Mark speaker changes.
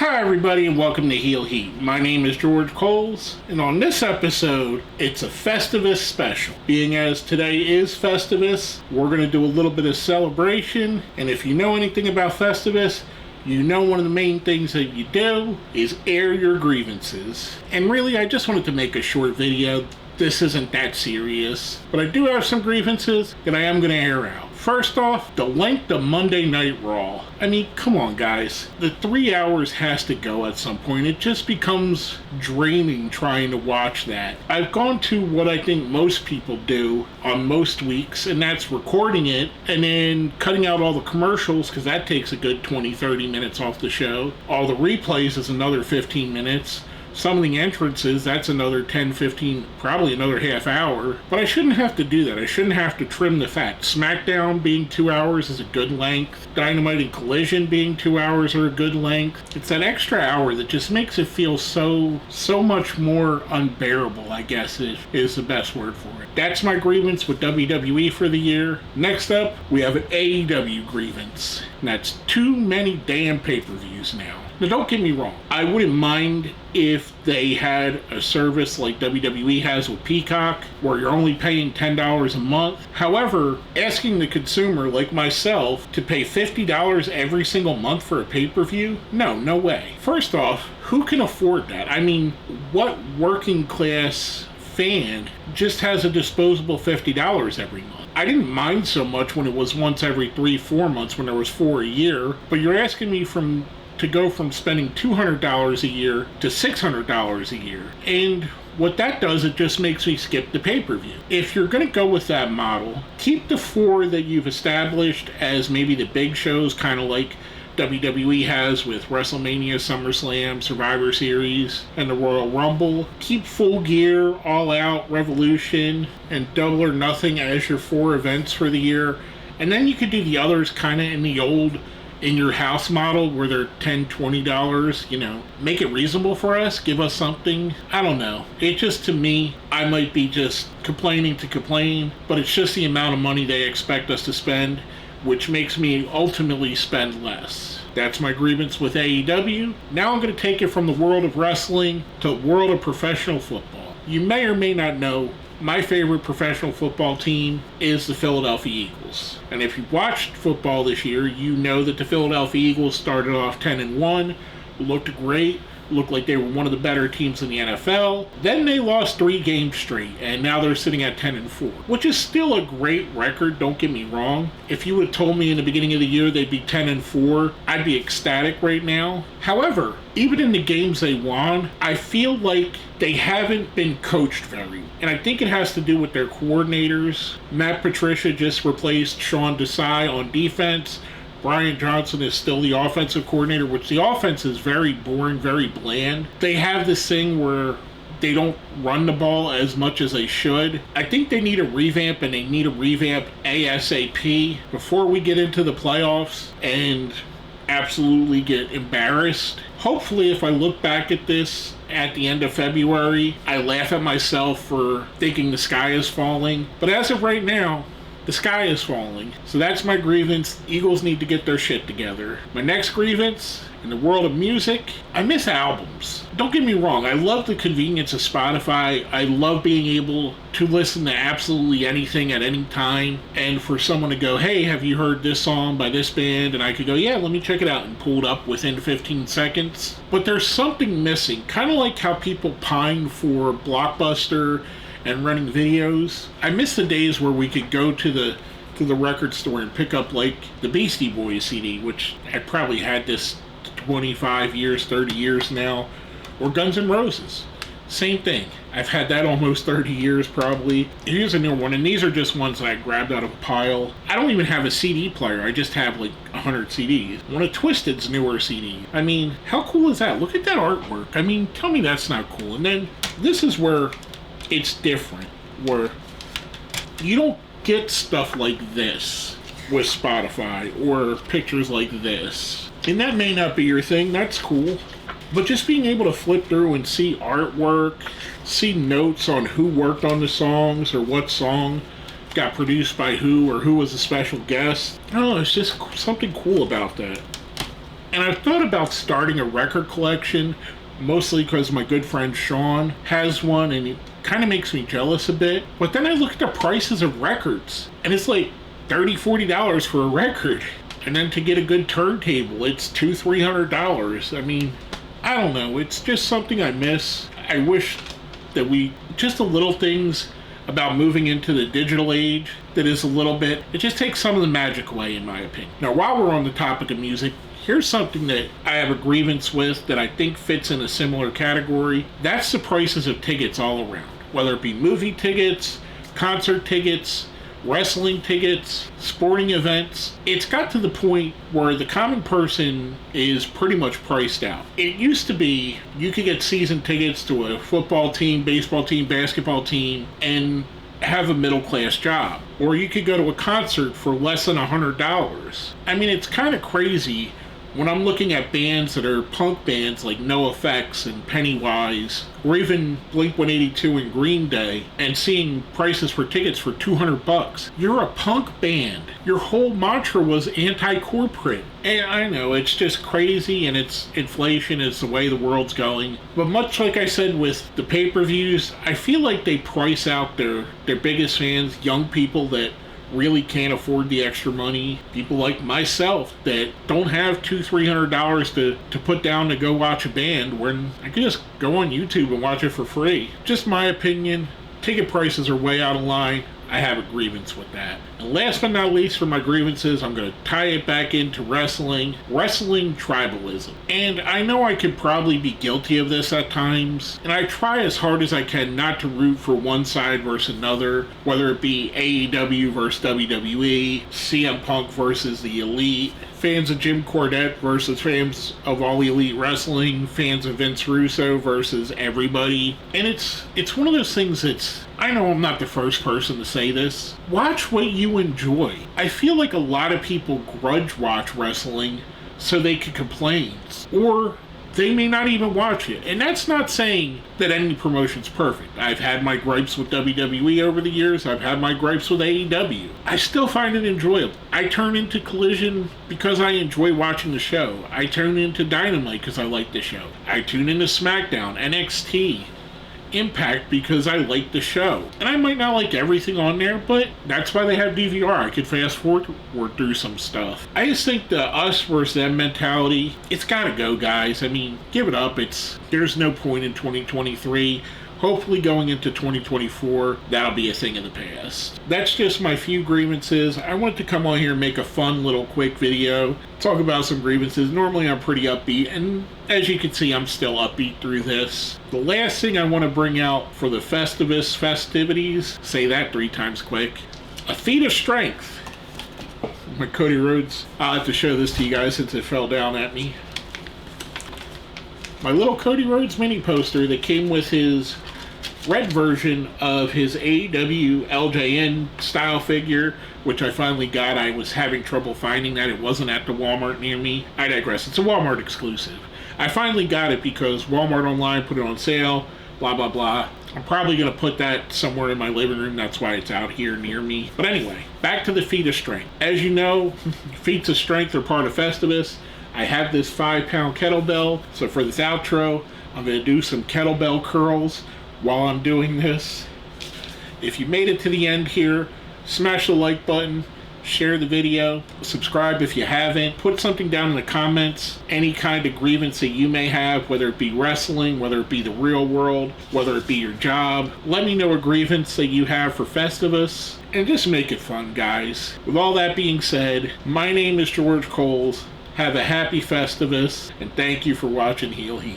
Speaker 1: Hi everybody and welcome to Heel Heat. My name is George Coles, and on this episode, it's a Festivus special. Being as today is Festivus, we're going to do a little bit of celebration, and if you know anything about Festivus, you know one of the main things that you do is air your grievances. And really, I just wanted to make a short video. This isn't that serious, but I do have some grievances that I am going to air out. First off, the length of Monday Night Raw. I mean, come on guys. The 3 hours has to go at some point. It just becomes draining trying to watch that. I've gone to what I think most people do on most weeks, and that's recording it and then cutting out all the commercials, because that takes a good 20-30 minutes off the show. All the replays is another 15 minutes. Some of the entrances, that's another 10, 15, probably another half hour. But I shouldn't have to do that. I shouldn't have to trim the fat. SmackDown being 2 hours is a good length. Dynamite and Collision being 2 hours are a good length. It's that extra hour that just makes it feel so much more unbearable, I guess is the best word for it. That's my grievance with WWE for the year. Next up, we have an AEW grievance. And that's too many damn pay-per-views now. Now, don't get me wrong. I wouldn't mind if they had a service like WWE has with Peacock, where you're only paying $10 a month. However, asking the consumer like myself to pay $50 every single month for a pay-per-view? No way. First off, who can afford that? I mean, what working class fan just has a disposable $50 every month? I didn't mind so much when it was once every 3-4 months when there was 4 a year, but you're asking me to go from spending $200 a year to $600 a year. And what that does, it just makes me skip the pay-per-view. If you're going to go with that model, keep the 4 that you've established as maybe the big shows, kind of like WWE has with WrestleMania, SummerSlam, Survivor Series, and the Royal Rumble. Keep Full Gear, All Out, Revolution, and Double or Nothing as your 4 events for the year. And then you could do the others kind of in the old in your house model where they're $10, $20, make it reasonable for us, give us something. I don't know. It just, to me, I might be just complaining to complain, but it's just the amount of money they expect us to spend, which makes me ultimately spend less. That's my grievance with AEW. Now I'm going to take it from the world of wrestling to the world of professional football. You may or may not know, my favorite professional football team is the Philadelphia Eagles. And if you've watched football this year, you know that the Philadelphia Eagles started off 10-1, looked great, looked like they were one of the better teams in the NFL. Then they lost 3 games straight, and now they're sitting at 10-4, which is still a great record, don't get me wrong. If you would have told me in the beginning of the year they'd be 10-4, I'd be ecstatic right now. However, even in the games they won, I feel like they haven't been coached very well. And I think it has to do with their coordinators. Matt Patricia just replaced Sean Desai on defense. Brian Johnson is still the offensive coordinator, which the offense is very boring, very bland. They have this thing where they don't run the ball as much as they should. I think they need a revamp, and they need a revamp ASAP before we get into the playoffs and absolutely get embarrassed. Hopefully, if I look back at this at the end of February, I laugh at myself for thinking the sky is falling. But as of right now, the sky is falling. So that's my grievance. Eagles need to get their shit together. My next grievance, in the world of music, I miss albums. Don't get me wrong, I love the convenience of Spotify. I love being able to listen to absolutely anything at any time. And for someone to go, hey, have you heard this song by this band? And I could go, yeah, let me check it out, and pull it up within 15 seconds. But there's something missing. Kind of like how people pine for Blockbuster and running videos. I miss the days where we could go to the record store and pick up like the Beastie Boys CD, which I probably had this 25 years, 30 years now, or Guns N' Roses. Same thing. I've had that almost 30 years probably. Here's a new one, and these are just ones that I grabbed out of a pile. I don't even have a CD player. I just have like 100 CDs. One of Twisted's newer CD. I mean, how cool is that? Look at that artwork. I mean, tell me that's not cool. And then this is where it's different, where you don't get stuff like this with Spotify or pictures like this. And that may not be your thing, that's cool. But just being able to flip through and see artwork, see notes on who worked on the songs or what song got produced by who or who was a special guest. I don't know, it's just something cool about that. And I've thought about starting a record collection, mostly because my good friend Sean has one and it kind of makes me jealous a bit. But then I look at the prices of records and it's like $30-$40 for a record. And then to get a good turntable, it's $200-$300. I mean, I don't know. It's just something I miss. I wish that just the little things about moving into the digital age that is a little bit, it just takes some of the magic away, in my opinion. Now, while we're on the topic of music, here's something that I have a grievance with that I think fits in a similar category. That's the prices of tickets all around, whether it be movie tickets, concert tickets, wrestling tickets, sporting events. It's got to the point where the common person is pretty much priced out. It used to be you could get season tickets to a football team, baseball team, basketball team, and have a middle class job. Or you could go to a concert for less than $100. I mean, it's kind of crazy when I'm looking at bands that are punk bands like NoFX and Pennywise, or even Blink-182 and Green Day, and seeing prices for tickets for $200. You're a punk band. Your whole mantra was anti-corporate. And I know, it's just crazy, and it's inflation, it's the way the world's going. But much like I said with the pay-per-views, I feel like they price out their biggest fans, young people that really can't afford the extra money, people like myself that don't have $200-$300 to put down to go watch a band when I can just go on YouTube and watch it for free. Just my opinion. Ticket prices are way out of line. I have a grievance with that. And last but not least for my grievances, I'm going to tie it back into wrestling tribalism. And I know I could probably be guilty of this at times, and I try as hard as I can not to root for one side versus another, whether it be AEW versus WWE, CM Punk versus the Elite, fans of Jim Cornette versus fans of All Elite Wrestling, fans of Vince Russo versus everybody. And it's one of those things that's, I know I'm not the first person to say this. Watch what you enjoy. I feel like a lot of people grudge watch wrestling so they can complain. Or they may not even watch it. And that's not saying that any promotion's perfect. I've had my gripes with WWE over the years. I've had my gripes with AEW. I still find it enjoyable. I turn into Collision because I enjoy watching the show. I turn into Dynamite because I like the show. I tune into SmackDown, NXT, Impact because I like the show. And I might not like everything on there, but that's why they have DVR. I could fast forward through some stuff. I just think the us versus them mentality, it's gotta go, guys. I mean, give it up. There's no point in 2023. Hopefully going into 2024, that'll be a thing of the past. That's just my few grievances. I wanted to come on here and make a fun little quick video, talk about some grievances. Normally I'm pretty upbeat, and as you can see, I'm still upbeat through this. The last thing I want to bring out for the Festivus festivities, say that 3 times quick, a feat of strength. My Cody Rhodes, I'll have to show this to you guys since it fell down at me. My little Cody Rhodes mini poster that came with his red version of his AEW LJN style figure, which I finally got. I was having trouble finding that. It wasn't at the Walmart near me. I digress. It's a Walmart exclusive. I finally got it because Walmart online put it on sale, blah, blah, blah. I'm probably going to put that somewhere in my living room. That's why it's out here near me. But anyway, back to the feat of strength. As you know, feats of strength are part of Festivus. I have this 5-pound kettlebell, so for this outro, I'm going to do some kettlebell curls while I'm doing this. If you made it to the end here, smash the like button, share the video, subscribe if you haven't, put something down in the comments, any kind of grievance that you may have, whether it be wrestling, whether it be the real world, whether it be your job. Let me know a grievance that you have for Festivus, and just make it fun, guys. With all that being said, my name is George Coles. Have a happy Festivus, and thank you for watching Heel Heat.